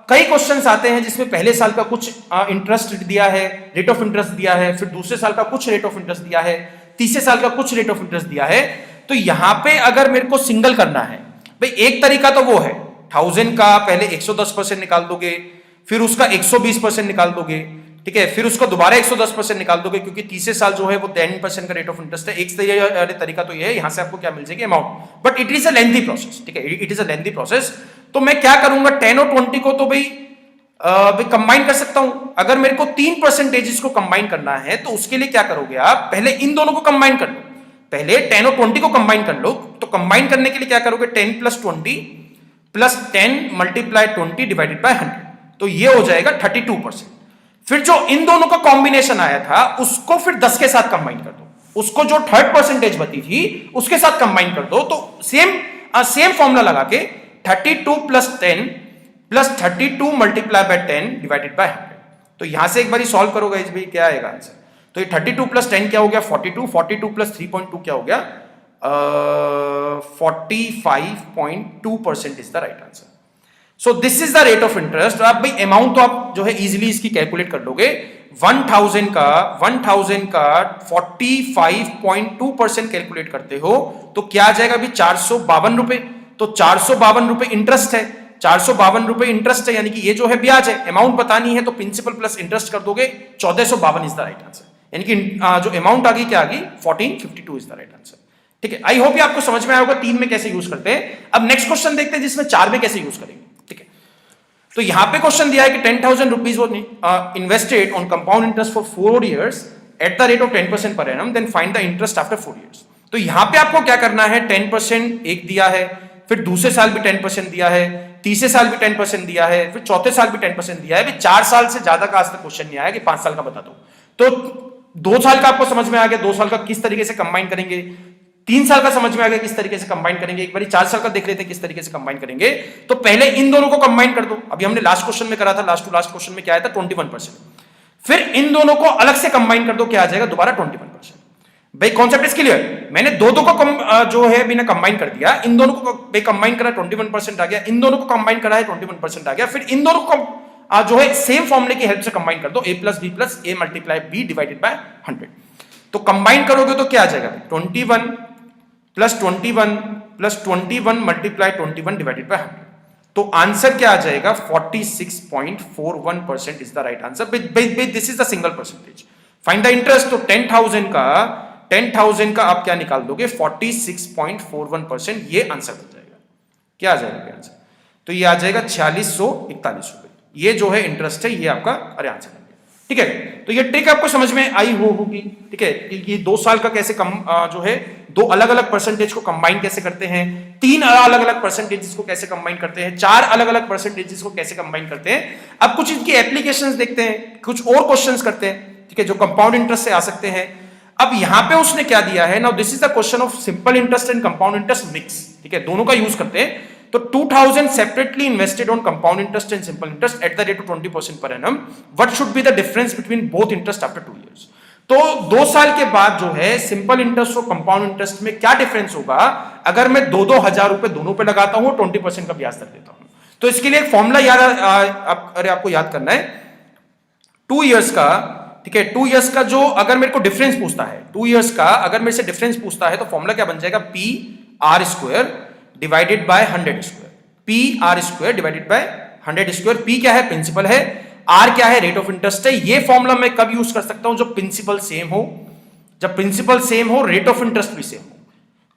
कई क्वेश्चंस आते हैं जिसमें पहले साल का कुछ इंटरेस्ट दिया है, रेट ऑफ इंटरेस्ट दिया है, फिर दूसरे साल का कुछ रेट ऑफ इंटरेस्ट दिया है, तीसरे साल का कुछ रेट ऑफ इंटरेस्ट दिया है। तो यहां पे अगर मेरे को सिंगल करना है भाई, एक तरीका तो वो है 1000 का पहले 110% निकाल दोगे, फिर उसका 120% निकाल दोगे, ठीक है, फिर उसका दोबारा 110% निकाल दोगे, क्योंकि तीसरे साल जो है वो 10% का रेट ऑफ इंटरेस्ट है। एक तरीका तो ये है, यहां से आपको क्या मिल जाएगी amount, but it is a lengthy process, ठीक है, it is a lengthy process. तो मैं क्या करूंगा, 10 और 20 को तो भाई कंबाइन कर सकता हूं। अगर मेरे को 3 परसेंटेजेस को कंबाइन करना है तो उसके लिए क्या करोगे आप, पहले इन दोनों को कंबाइन कर लो, पहले 10 और 20 को कंबाइन कर लो। तो कंबाइन करने के लिए क्या करोगे, 10 plus 20 plus 10 multiply 20 divided by 100, तो ये हो जाएगा 32%। फिर जो इन दोनों का कॉम्बिनेशन आया था उसको फिर 10 के साथ कंबाइन कर दो, उसको जो थर्ड परसेंटेज बची थी उसके साथ कंबाइन कर दो, तो सेम फॉर्मूला लगा के 32 plus 10 plus 32 multiply by 10 divided by 100। तो यहां से एक बार सॉल्व करोगे भाई, क्या आएगा आंसर। तो ये 32 प्लस 10 क्या हो गया 42, 42 प्लस 3.2 क्या हो गया 45.2% is the right answer. So this is the rate of interest. आप भाई अमाउंट तो आप जो है इजीली इसकी कैलकुलेट कर लोगे। 1000 का 45.2% कैलकुलेट करते हो तो क्या आ जाएगा अभी 452 रुपए। तो 452 रुपए इंटरेस्ट है, 452 रुपए इंटरेस्ट है, यानी कि ये जो है ब्याज है। अमाउंट बतानी है तो प्रिंसिपल प्लस इंटरेस्ट कर दोगे, 1452 इज द राइट आंसर। यानी कि जो अमाउंट आ गई क्या आ गई 1452 इज द राइट आंसर। ठीक है, आई होप ये आपको समझ में आया होगा 3 में कैसे यूज करते हैं। अब नेक्स्ट क्वेश्चन देखते हैं जिसमें 4 में कैसे यूज करेंगे। ठीक है, तो यहां पे क्वेश्चन दिया है कि 10,000 रुपीज वो invested on compound interest for 4 years at the rate of 10% per annum, then find the interest after 4 years। तो यहां पे आपको क्या करना है, 10% एक दिया है, फिर दूसरे साल भी 10% दिया है, तीसरे साल भी 10% दिया है, फिर चौथे साल भी 10% दिया है। अभी 4 साल से ज्यादा का आज तक क्वेश्चन नहीं आया कि 5 साल का बता दो। तो 2 साल का आपको समझ में आ गया, 2 साल का किस तरीके से कंबाइन करेंगे, 3 साल का समझ में आ गया किस तरीके से कंबाइन करेंगे, एक बार 4 साल का देख लेते हैं किस तरीके से कंबाइन करेंगे। तो पहले इन दोनों को कंबाइन कर दो। अभी हमने लास्ट क्वेश्चन में करा था, लास्ट टू लास्ट क्वेश्चन में क्या आया था 21%। फिर इन दोनों को अलग से कंबाइन कर दो, क्या आ जाएगा दोबारा 21%। भाई कॉन्सेप्ट इज क्लियर। मैंने दो को जो है मैंने कंबाइन कर दिया, इन दोनों को कंबाइन करा 21% आ गया, इन दोनों को कंबाइन करा है 21% आ गया। फिर इन दोनों को जो है सेम फॉर्मूले की हेल्प से कंबाइन कर दो, a plus B plus A multiply B divided by 100। तो कंबाइन करोगे तो क्या आ जाएगा 21 plus 21 plus 21 multiply 21 divided by 100। तो आंसर क्या आ जाएगा 46.41% is the right answer. This is the single percentage. Find the interest. तो 10,000 का आप क्या निकाल दोगे 46.41%, ये आंसर बन जाएगा। क्या आ जाएगा आंसर, तो ये आ जाएगा 4641 रुपए। ये जो है इंटरेस्ट है, ये आपका अरे आंसर बन गया। ठीक है, तो ये ट्रिक आपको समझ में आई होगी। ठीक है, ये 2 साल का कैसे जो है 2 अलग अलग परसेंटेज को कंबाइन कैसे करते हैं, 3 अलग अलग परसेंटेजेस को कैसे कंबाइन करते हैं, 4 अलग अलग परसेंटेजेस को कैसे कंबाइन करते हैं। अब कुछ इनकी एप्लीकेशंस देखते हैं, कुछ और क्वेश्चंस करते हैं। ठीक है, जो कंपाउंड इंटरेस्ट से आ सकते हैं। अब यहां पे उसने क्या दिया है, now this is the question of simple interest and compound interest mix. ठीक है, दोनों का यूज करते हैं। तो 2000 separately invested on compound interest and simple interest eight the rate of 20% per annum, what should be the difference between both interest after 2 years। तो 2 साल के बाद जो है सिंपल इंटरेस्ट और कंपाउंड इंटरेस्ट में क्या डिफरेंस होगा अगर मैं 2-2 हजार रुपए दोनों पे लगाता हूं, 20% का ब्याज दर देता हूं। तो इसके लिए एक फॉर्मूला याद आपको याद करना है 2 years का। ठीक है, 2 years का जो अगर मेरे को डिफरेंस पूछता है, 2 years का अगर मेरे से डिफरेंस पूछता है तो फॉर्मूला क्या बन जाएगा P R square divided by 100 square. P R square divided by 100 square. P क्या है, प्रिंसिपल है, आर क्या है, रेट ऑफ इंटरेस्ट है। ये फॉर्मूला मैं कब यूज कर सकता हूं, जब प्रिंसिपल सेम हो। जब प्रिंसिपल सेम हो, रेट ऑफ इंटरेस्ट भी सेम हो।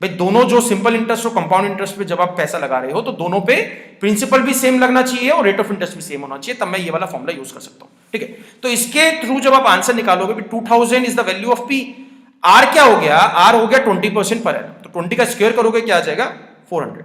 भाई दोनों जो सिंपल इंटरेस्ट और कंपाउंड इंटरेस्ट पे जब आप पैसा लगा रहे हो तो दोनों पे प्रिंसिपल भी सेम लगना चाहिए और रेट ऑफ इंटरेस्ट भी सेम होना चाहिए, तब मैं ये वाला फॉर्मूला यूज कर सकता हूं। ठीक है, तो इसके थ्रू जब आप आंसर निकालोगे 2000 is the value of P. R क्या हो गया, आर हो गया 20% पर एनम। तो 20 का स्क्वायर करोगे क्या आ जाएगा 400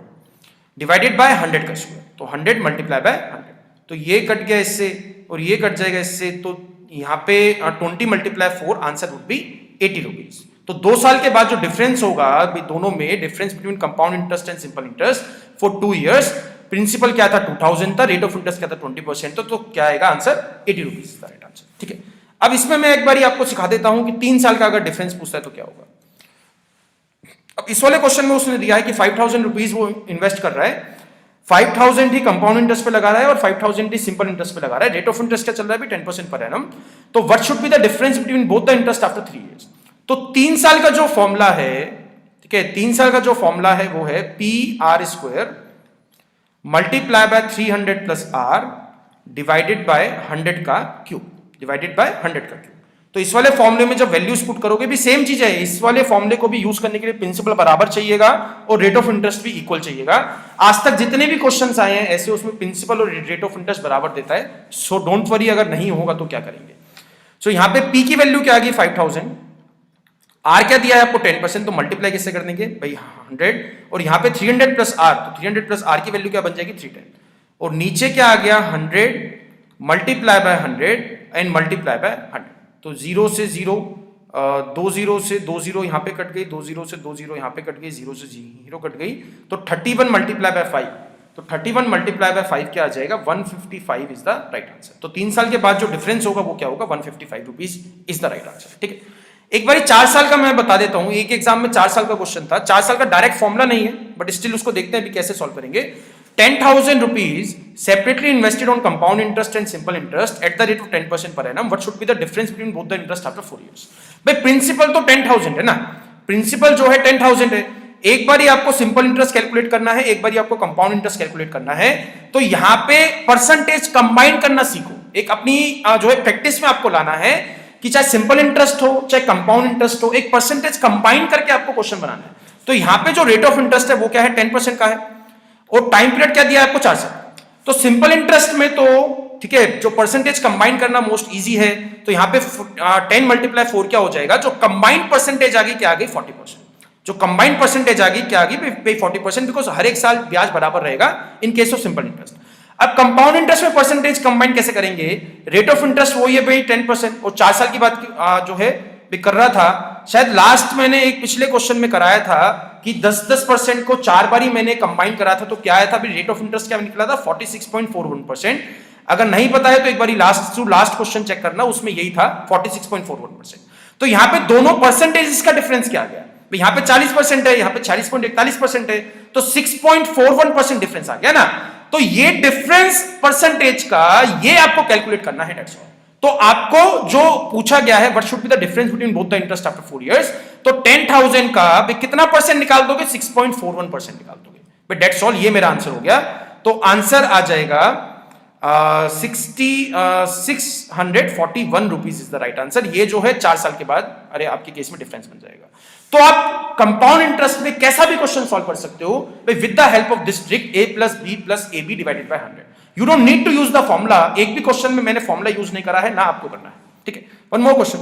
डिवाइडेड बाय 100 का स्क्वायर। तो 100 मल्टीप्लाई बाय 100। तो ये कट गया इससे और ये कट जाएगा इससे। तो यहां पे 20 multiply 4 answer would be 80 rupees. तो 2 साल के बाद जो डिफरेंस होगा दोनों में, difference between compound interest and simple interest for 2 years, principal क्या था 2000 था, रेट ऑफ इंटरेस्ट क्या था 20%। तो क्या आएगा आंसर 80 रुपीज राइट आंसर। ठीक है, अब इसमें मैं एक बारी आपको सिखा देता हूं कि 3 साल का अगर डिफरेंस पूछता है तो क्या होगा। अब इस वाले क्वेश्चन में उसने दिया है कि 5,000 रुपीज वो इन्वेस्ट कर रहा है, 5,000 ही कंपाउंड इंटरेस्ट पे लगा रहा है और 5,000 ही सिंपल इंटरेस्ट पे लगा रहा है। रेट ऑफ इंटरेस्ट क्या चल रहा है अभी 10% पर एनम। तो what should be the difference between both the interest after 3 years. तो 3 साल का जो फॉर्मूला है, ठीक है, 3 साल का जो फॉर्मूला है वो है P R square multiply by 300 plus R divided by 100 का क्यूब, डिवाइडेड बाय 100 का क्यूब। तो इस वाले फॉर्मूले में जब वैल्यूज पुट करोगे भी सेम चीज है, इस वाले फॉर्मूले को भी यूज करने के लिए प्रिंसिपल बराबर चाहिएगा और रेट ऑफ इंटरेस्ट भी इक्वल चाहिएगा। आज तक जितने भी क्वेश्चंस आए हैं ऐसे उसमें प्रिंसिपल और रेट ऑफ इंटरेस्ट बराबर देता है। सो डोंट वरी, अगर नहीं होगा तो क्या करेंगे। सो यहां पे पी की वैल्यू क्या आ गई 5,000, आर क्या दिया है आपको 10%, तो मल्टीप्लाई किससे कर देंगे भाई 100, और यहां पे 300 प्लस आर, तो 300 प्लस आर की वैल्यू क्या बन जाएगी 310, और नीचे क्या आ गया 100 multiply by 100 and multiply by 100। तो 0 से 0, 2 0 से 2 0 यहां पे कट गई, 2 0 से 2 0 यहां पे कट गई, 0 से 0 कट गई, तो 31 मल्टीप्लाई बाय 5, तो 31 मल्टीप्लाई बाय 5 क्या आ जाएगा 155 इज द राइट आंसर। तो 3 साल के बाद जो डिफरेंस होगा वो क्या होगा 155 rupees is the right answer. ठीक है, एक बार 4 साल का मैं बता देता हूं, एक एग्जाम में 4 साल का क्वेश्चन था। 4 साल का डायरेक्ट फॉर्मूला नहीं है बट स्टिल उसको देखते हैं अभी कैसे सॉल्व करेंगे। 10,000 rupees separately invested on compound interest and simple interest at the rate of 10% per annum. What should be the difference between both the interest after 4 years? भाई principal तो 10,000 है ना, प्रिंसिपल जो है 10,000 है। एक बार ही आपको सिंपल इंटरेस्ट कैलकुलेट करना है, एक बार ही आपको कंपाउंड इंटरेस्ट कैलकुलेट करना है। तो यहां पे परसेंटेज कंबाइन करना सीखो, एक अपनी जो है प्रैक्टिस में आपको लाना है कि चाहे सिंपल इंटरेस्ट हो चाहे कंपाउंड इंटरेस्ट हो, एक परसेंटेज कंबाइन करके आपको क्वेश्चन बनाना है। तो यहां पे जो रेट ऑफ इंटरेस्ट है वो क्या है 10% का है, और टाइम पीरियड क्या दिया है आपको 4 साल। तो सिंपल इंटरेस्ट में तो ठीक है, जो परसेंटेज कंबाइन करना मोस्ट इजी है, तो यहां पे 10 मल्टीप्लाई 4 क्या हो जाएगा, जो कंबाइंड परसेंटेज आ गई क्या आ गई 40%। जो कंबाइंड परसेंटेज आ गई क्या आ गई 40%, बिकॉज हर एक साल ब्याज बराबर रहेगा in case of simple interest. अब कंपाउंड इंटरेस्ट में परसेंटेज कंबाइन कैसे करेंगे, रेट ऑफ इंटरेस्ट वही है भाई 10%, और 4 साल की बात जो है भी कर रहा था। शायद लास्ट मैंने एक पिछले क्वेश्चन में कराया था कि 10% को 4 बार ही मैंने कंबाइन करा था, तो क्या आया था रेट ऑफ इंटरेस्ट क्या निकला था 46.41%। अगर नहीं पता है तो एक बार लास्ट क्वेश्चन चेक करना, उसमें यही था 46.41%। तो यहां पे दोनों परसेंटेज का डिफरेंस क्या आ गया, यहां पे 40% है, यहां पे 40.41% है, तो 6.41% डिफरेंस आ गया ना। तो ये डिफरेंस परसेंटेज का ये आपको कैलकुलेट करना है, दैट्स ऑल। तो आपको जो पूछा गया है what should be the difference between both the interest after 4 years, तो 10,000 का कितना परसेंट निकाल दोगे 6.41% निकाल दोगे, दैट्स ऑल। ये मेरा आंसर हो गया। तो आंसर आ जाएगा 641 rupees is the right answer. ये जो है 4 साल के बाद अरे आपके केस में डिफरेंस बन जाएगा। तो आप कंपाउंड इंटरेस्ट में कैसा भी क्वेश्चन सॉल्व कर सकते हो with the help of this trick a plus B plus A B divided by 100। You don't need to use the formula, एक भी क्वेश्चन में मैंने फॉर्मूला यूज नहीं करा है ना, आपको करना है। ठीक है, वन मोर क्वेश्चन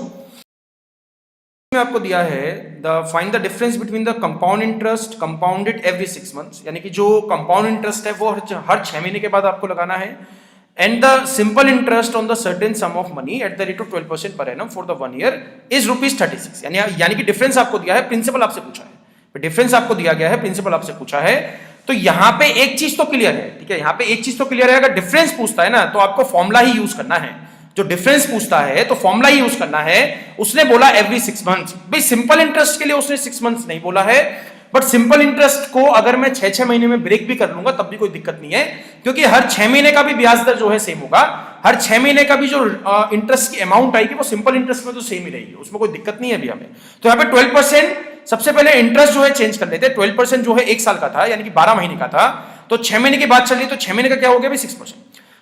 में आपको दिया है the find the difference between the compound interest compounded every 6 months, यानी कि जो कंपाउंड इंटरेस्ट है वो हर 6 महीने के बाद आपको लगाना है, and the simple interest on the certain sum of money at the rate of 12% per annum for the 1 year is ₹36। यानी कि डिफरेंस आपको दिया है, प्रिंसिपल आपसे पूछा है, डिफरेंस आपको दिया गया है, प्रिंसिपल आपसे पूछा है। तो यहां पे एक चीज तो क्लियर है, ठीक है, यहां पे एक चीज तो क्लियर है, अगर डिफरेंस पूछता है ना तो आपको फॉर्मूला ही यूज करना है। जो डिफरेंस पूछता है तो फॉर्मूला ही यूज करना है। उसने बोला एवरी 6 मंथ्स, भाई सिंपल इंटरेस्ट के लिए उसने 6 मंथ्स नहीं बोला है, बट सिंपल इंटरेस्ट को अगर मैं 6-6 महीने में ब्रेक भी कर लूंगा तब भी कोई दिक्कत नहीं है, क्योंकि हर 6 महीने का भी ब्याज दर जो है सेम होगा, हर 6 महीने का भी जो इंटरेस्ट की अमाउंट आएगी वो सिंपल इंटरेस्ट में तो सेम ही रहेगी, उसमें कोई दिक्कत नहीं है अभी हमें। तो यहाँ पे 12%, सबसे पहले इंटरेस्ट जो है चेंज कर लेते हैं। 12% जो है 1 साल का था, यानी कि 12 महीने का था, तो 6 महीने की बात चल रही, तो 6 महीने का क्या हो गया 6%।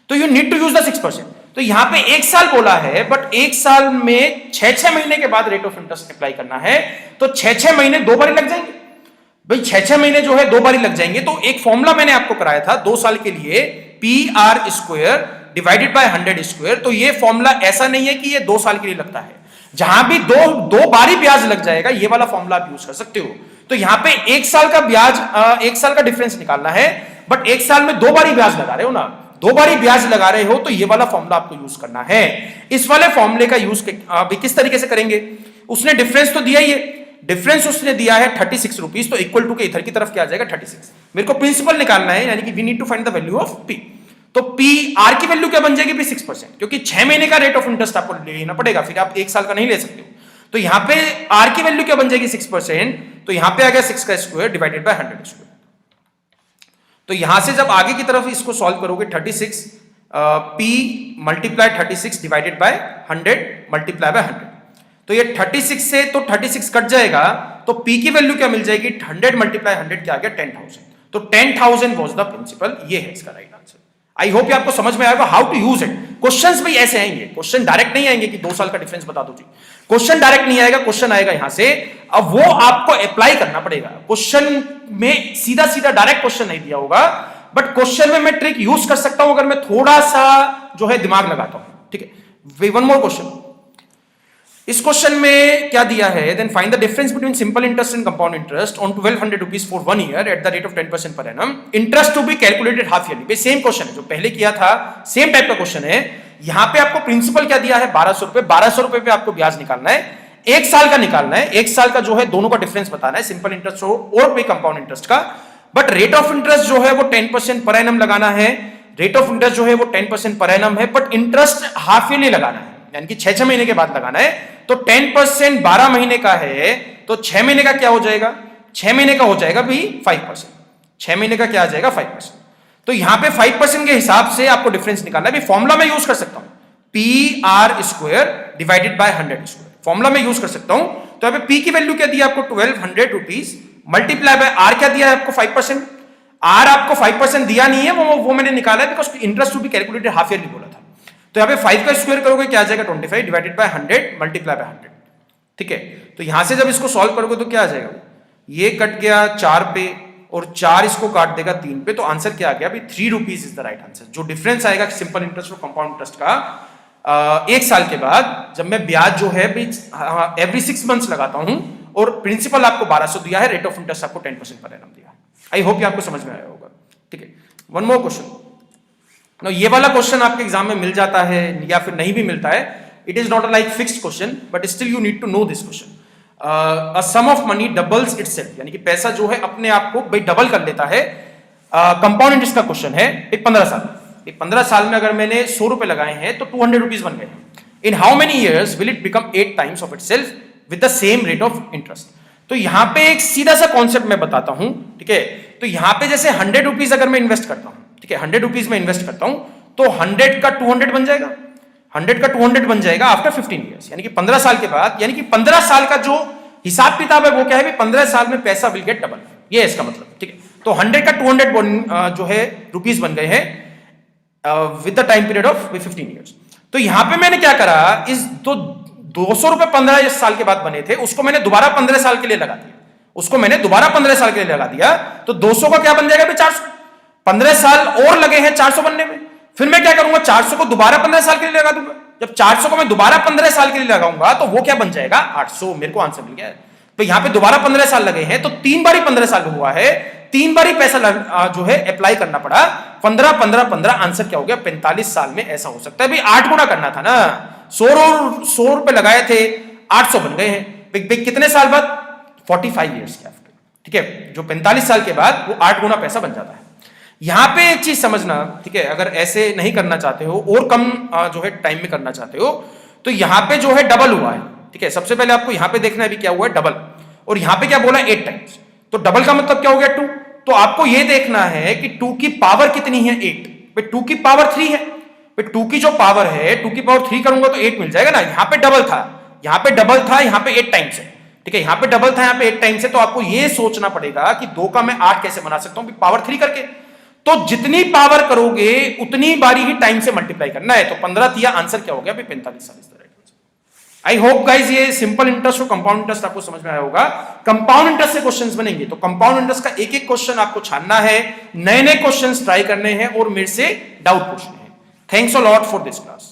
तो you need to use the 6%। तो यहाँ पे 1 साल बोला है, बट 1 साल में 6-6 महीने के बाद रेट ऑफ इंटरेस्ट अप्लाई करना है, तो 6-6 महीने 2 बार लग जाएंगे भाई, 6-6 महीने जो है 2 बार लग जाएंगे। तो एक फॉर्मूला मैंने आपको कराया था 2 साल के लिए, P R square divided by 100 square. तो ये फॉर्मूला ऐसा नहीं है कि ये 2 साल के लिए लगता है, जहां भी दो बार ही ब्याज लग जाएगा ये वाला फॉर्मूला आप यूज कर सकते हो। तो यहां पे 1 साल का ब्याज 1 साल का डिफरेंस निकालना है, बट 1 साल में 2 बार ही ब्याज लगा रहे हो ना, 2 बार ही ब्याज लगा रहे हो, तो ये वाला फॉर्मूला आपको यूज करना है। इस वाले फॉर्मूले का यूज किस तरीके से करेंगे, उसने डिफरेंस तो दिया ही है, डिफरेंस उसने दिया है 36 रुपीज, तो इक्वल टू के इधर की तरफ क्या आ जाएगा 36। मेरे को प्रिंसिपल निकालना है, यानी कि we need to find the value of P. तो पी आर की वैल्यू क्या बन जाएगी भी 6%, क्योंकि 6 महीने का रेट ऑफ इंटरेस्ट आपको लेना पड़ेगा, फिर आप 1 साल का नहीं ले सकते हो। तो यहां पे आर की वैल्यू क्या बन जाएगी 6%, तो यहां पे आ गया 6 का स्क्वायर डिवाइडेड बाय 100 स्क्वायर। तो यहां से जब आगे की तरफ इसको सॉल्व करोगे 36 P multiply 36 divided by 100 multiply by 100, तो ये 36 से तो 36 कट जाएगा, तो पी की वैल्यू क्या मिल जाएगी 100 मल्टीप्लाई 100 क्या आ गया 10,000, तो 10,000 वाज द प्रिंसिपल। ये है इसका राइट आंसर। आई होप ये आपको समझ में आएगा how to use it. Questions भी ऐसे आएंगे, क्वेश्चन डायरेक्ट नहीं आएंगे कि 2 साल का डिफरेंस बता दो जी, क्वेश्चन डायरेक्ट नहीं आएगा, क्वेश्चन आएगा यहां से, अब वो आपको अप्लाई करना पड़ेगा। क्वेश्चन में सीधा सीधा डायरेक्ट क्वेश्चन नहीं दिया होगा, बट क्वेश्चन में मैं ट्रिक यूज कर सकता हूं अगर मैं थोड़ा सा जो है दिमाग लगाता हूं। ठीक है, वन मोर क्वेश्चन। इस क्वेश्चन में क्या दिया है, then find the difference between simple interest and compound interest on 1200 rupees for 1 year at the rate of 10% per annum, interest to be calculated half yearly. Same question है जो पहले किया था, सेम टाइप का क्वेश्चन है। यहां पे आपको प्रिंसिपल क्या दिया है 1200 रुपए, 1200 रुपए पे आपको ब्याज निकालना है, 1 साल का निकालना है, 1 साल का जो है दोनों का डिफरेंस बताना है, सिंपल इंटरेस्ट और पे कंपाउंड इंटरेस्ट का। बट रेट ऑफ इंटरेस्ट जो है वो 10% पर एनम लगाना है, रेट ऑफ इंटरेस्ट जो है वो 10% पर एनम है, बट इंटरेस्ट हाफ ईयरली लगाना है, यानी कि 6 महीने के बाद लगाना है। तो 10% 12 महीने का है, तो 6 महीने का क्या हो जाएगा, 6 महीने का हो जाएगा भी 5%, 6 महीने का क्या आ जाएगा 5%। तो यहां पे 5% के हिसाब से आपको डिफरेंस निकालना है। फॉर्मुला में यूज कर सकता हूं P R square divided by 100 square, formula में यूज कर सकता हूं। तो यहां पे पी की वैल्यू क्या दी आपको 1200 रुपीज मल्टीप्लाई बाय आर क्या दिया है आपको 5%, आर आपको 5% दिया नहीं है, वो मैंने निकाला है because interest to be calculated half yearly बोला था। तो यहां पे 5 का स्क्वायर करोगे क्या आ जाएगा 25 डिवाइडेड बाय 100 मल्टीप्लाई बाय 100। ठीक है, तो यहां से जब इसको सॉल्व करोगे तो क्या आ जाएगा, ये कट गया 4 पे और 4 इसको काट देगा 3 पे, तो आंसर क्या आ गया अभी 3 rupees is the right answer. जो डिफरेंस आएगा सिंपल इंटरेस्ट और कंपाउंड इंटरेस्ट का 1 साल के बाद, जब मैं ब्याज जो है एवरी 6 मंथ्स लगाता हूं, और प्रिंसिपल आपको 1200 दिया है, रेट ऑफ इंटरेस्ट आपको 10% पर एनम दिया है। आई होप ये आपको समझ में आया होगा। ठीक है, वन मोर क्वेश्चन। ये वाला क्वेश्चन आपके एग्जाम में मिल जाता है या फिर नहीं भी मिलता है, it is not a like fixed question, but still you need to know this question. A sum of money doubles itself, यानी कि पैसा जो है अपने आप को भाई डबल कर लेता है। कंपाउंड इंटरेस्ट का क्वेश्चन है, एक 15 साल, एक 15 साल में अगर मैंने 100 रुपए लगाए हैं तो 200 रुपीज बन गए। इन how many years will it become 8 times of itself with the same rate of interest. तो यहां पे एक सीधा सा कॉन्सेप्ट मैं बताता हूं। ठीक है, तो यहां पे जैसे 100 रुपीज अगर मैं इन्वेस्ट करता हूं, ठीक है 100 रुपीज में इन्वेस्ट करता हूं, तो 100 का 200 बन जाएगा, 100 का 200 बन जाएगा आफ्टर 15 ईयर्स, यानी कि 15 साल के बाद, यानी कि 15 साल का जो हिसाब किताब है वो क्या है, 15 साल में पैसा विल गेट डबल, ये है इसका मतलब। ठीक है, तो 100 का 200 जो है रुपीज बन गए हैं with the time period of 15 years. तो यहां पे मैंने क्या करा, इस तो 200 रुपए 15 साल के बाद बने थे, उसको मैंने दोबारा 15 साल के लिए लगा दिया, उसको मैंने दोबारा 15 साल के लिए लगा दिया, तो 200 का क्या बन जाएगा 400, 15 साल और लगे हैं 400 बनने में। फिर मैं क्या करूंगा, 400 को दोबारा 15 साल के लिए लगा दूंगा। जब 400 को मैं दोबारा 15 साल के लिए लगाऊंगा तो वो क्या बन जाएगा 800। मेरे को आंसर मिल गया। तो यहां पे दोबारा 15 साल लगे हैं, तो 3 बारी 15 साल हुआ है, 3 बारी पैसा जो है अप्लाई करना पड़ा, 15 15 15, आंसर क्या हो गया 45 साल में ऐसा हो सकता है। भाई 8 गुना करना था ना, 100 रुपए लगाए थे, 800 बन गए हैं कितने साल बाद, 45 ईयर्स के आफ्टर। ठीक है, जो 45 साल के बाद वो 8 गुना पैसा बन जाता है। यहां पे एक चीज समझना, ठीक है, अगर ऐसे नहीं करना चाहते हो और कम जो है टाइम में करना चाहते हो, तो यहां पे जो है डबल हुआ है। ठीक है, सबसे पहले आपको यहां पे देखना है भी क्या हुआ है डबल, और यहां पे क्या बोला 8 टाइम्स, तो डबल का मतलब क्या हो गया 2। तो आपको यह देखना है कि 2 की पावर कितनी है 8, भाई 2 की पावर 3 है, भाई 2 की जो पावर है 2 की पावर 3 करूंगा तो 8 मिल जाएगा ना। यहां पे डबल था, यहां पे डबल था, यहां पे 8 टाइम्स है। ठीक है, यहां पे डबल था, यहां पे 8 टाइम्स है, तो आपको यह सोचना पड़ेगा कि 2 का मैं 8 कैसे बना सकता हूं, पावर 3 करके। तो जितनी पावर करोगे उतनी बारी ही टाइम से मल्टीप्लाई करना है। तो 15 दिया, आंसर क्या हो गया 45 साल। आई होप गाइज ये सिंपल इंटरेस्ट और कंपाउंड इंटरेस्ट आपको समझ में आया होगा। कंपाउंड इंटरेस्ट से क्वेश्चंस बनेंगे, तो कंपाउंड इंटरेस्ट का एक एक क्वेश्चन आपको छानना है, नए नए क्वेश्चंस ट्राई करने हैं और मेरे से डाउट पूछने हैं। Thanks a lot for this class.